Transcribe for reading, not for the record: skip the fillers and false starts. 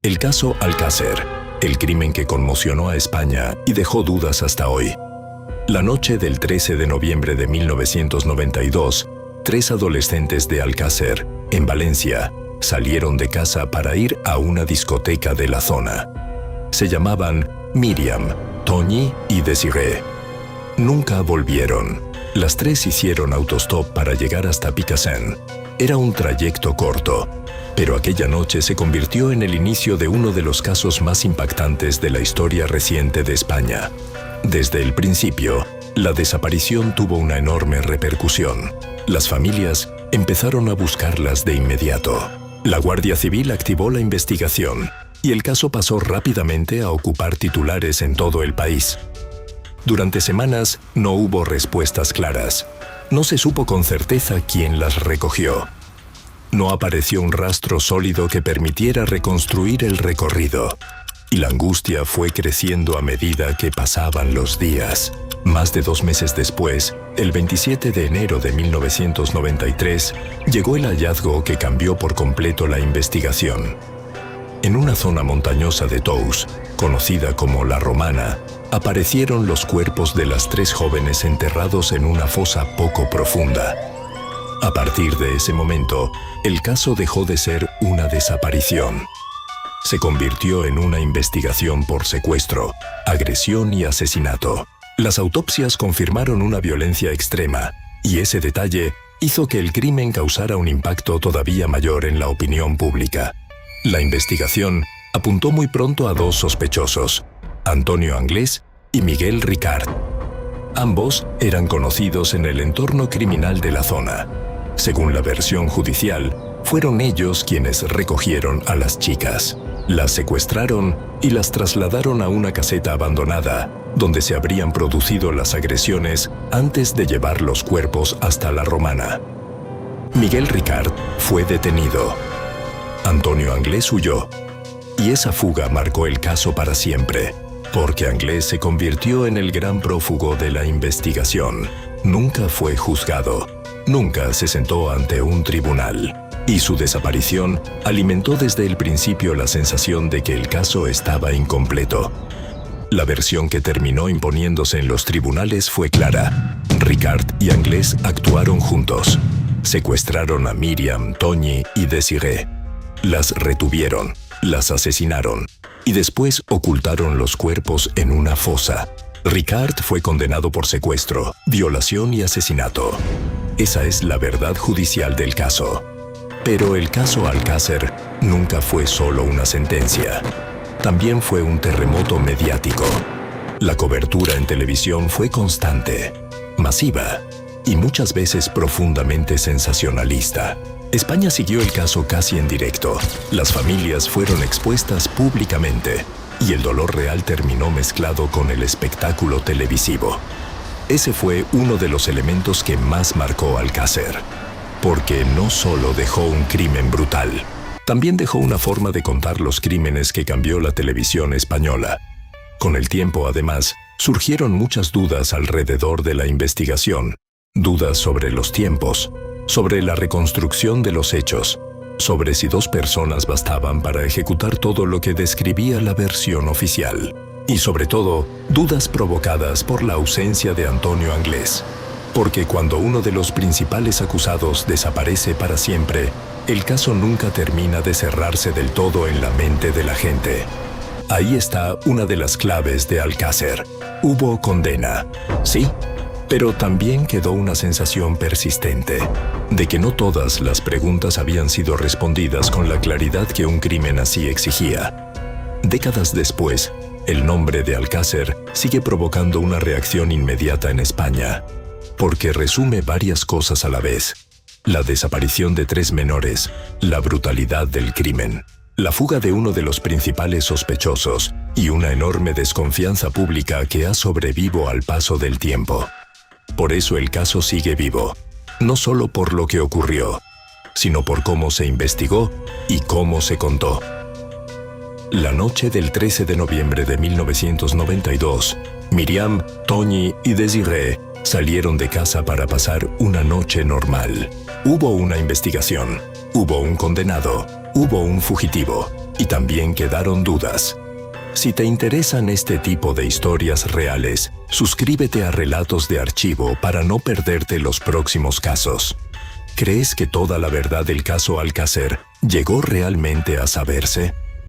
El caso Alcácer, el crimen que conmocionó a España y dejó dudas hasta hoy. La noche del 13 de noviembre de 1992, 3 adolescentes de Alcácer, en Valencia, salieron de casa para ir a una discoteca de la zona. Se llamaban Míriam, Toñi y Desiree. Nunca volvieron. Las 3 hicieron autostop para llegar hasta Picassent. Era un trayecto corto, pero aquella noche se convirtió en el inicio de uno de los casos más impactantes de la historia reciente de España. Desde el principio, la desaparición tuvo una enorme repercusión. Las familias empezaron a buscarlas de inmediato. La Guardia Civil activó la investigación y el caso pasó rápidamente a ocupar titulares en todo el país. Durante semanas no hubo respuestas claras. No se supo con certeza quién las recogió. No apareció un rastro sólido que permitiera reconstruir el recorrido. Y la angustia fue creciendo a medida que pasaban los días. Más de 2 meses después, el 27 de enero de 1993, llegó el hallazgo que cambió por completo la investigación. En una zona montañosa de Tous, conocida como La Romana, aparecieron los cuerpos de las 3 jóvenes enterrados en una fosa poco profunda. A partir de ese momento, el caso dejó de ser una desaparición. Se convirtió en una investigación por secuestro, agresión y asesinato. Las autopsias confirmaron una violencia extrema, y ese detalle hizo que el crimen causara un impacto todavía mayor en la opinión pública. La investigación apuntó muy pronto a 2 sospechosos, Antonio Anglés y Miguel Ricart. Ambos eran conocidos en el entorno criminal de la zona. Según la versión judicial, fueron ellos quienes recogieron a las chicas. Las secuestraron y las trasladaron a una caseta abandonada, donde se habrían producido las agresiones antes de llevar los cuerpos hasta La Romana. Miguel Ricart fue detenido. Antonio Anglés huyó. Y esa fuga marcó el caso para siempre, porque Anglés se convirtió en el gran prófugo de la investigación. Nunca fue juzgado. Nunca se sentó ante un tribunal. Y su desaparición alimentó desde el principio la sensación de que el caso estaba incompleto. La versión que terminó imponiéndose en los tribunales fue clara. Ricart y Anglés actuaron juntos. Secuestraron a Míriam, Toñi y Desiree. Las retuvieron, las asesinaron y después ocultaron los cuerpos en una fosa. Ricart fue condenado por secuestro, violación y asesinato. Esa es la verdad judicial del caso. Pero el caso Alcácer nunca fue solo una sentencia. También fue un terremoto mediático. La cobertura en televisión fue constante, masiva y muchas veces profundamente sensacionalista. España siguió el caso casi en directo. Las familias fueron expuestas públicamente y el dolor real terminó mezclado con el espectáculo televisivo. Ese fue uno de los elementos que más marcó Alcácer, porque no solo dejó un crimen brutal, también dejó una forma de contar los crímenes que cambió la televisión española. Con el tiempo, además, surgieron muchas dudas alrededor de la investigación, dudas sobre los tiempos, sobre la reconstrucción de los hechos, sobre si 2 personas bastaban para ejecutar todo lo que describía la versión oficial. Y sobre todo, dudas provocadas por la ausencia de Antonio Anglés. Porque cuando uno de los principales acusados desaparece para siempre, el caso nunca termina de cerrarse del todo en la mente de la gente. Ahí está una de las claves de Alcácer. Hubo condena, sí, pero también quedó una sensación persistente de que no todas las preguntas habían sido respondidas con la claridad que un crimen así exigía. Décadas después, el nombre de Alcácer sigue provocando una reacción inmediata en España, porque resume varias cosas a la vez: la desaparición de 3 menores, la brutalidad del crimen, la fuga de uno de los principales sospechosos y una enorme desconfianza pública que ha sobrevivido al paso del tiempo. Por eso el caso sigue vivo, no solo por lo que ocurrió, sino por cómo se investigó y cómo se contó. La noche del 13 de noviembre de 1992, Míriam, Toñi y Desiree salieron de casa para pasar una noche normal. Hubo una investigación, hubo un condenado, hubo un fugitivo, y también quedaron dudas. Si te interesan este tipo de historias reales, suscríbete a Relatos de Archivo para no perderte los próximos casos. ¿Crees que toda la verdad del caso Alcácer llegó realmente a saberse?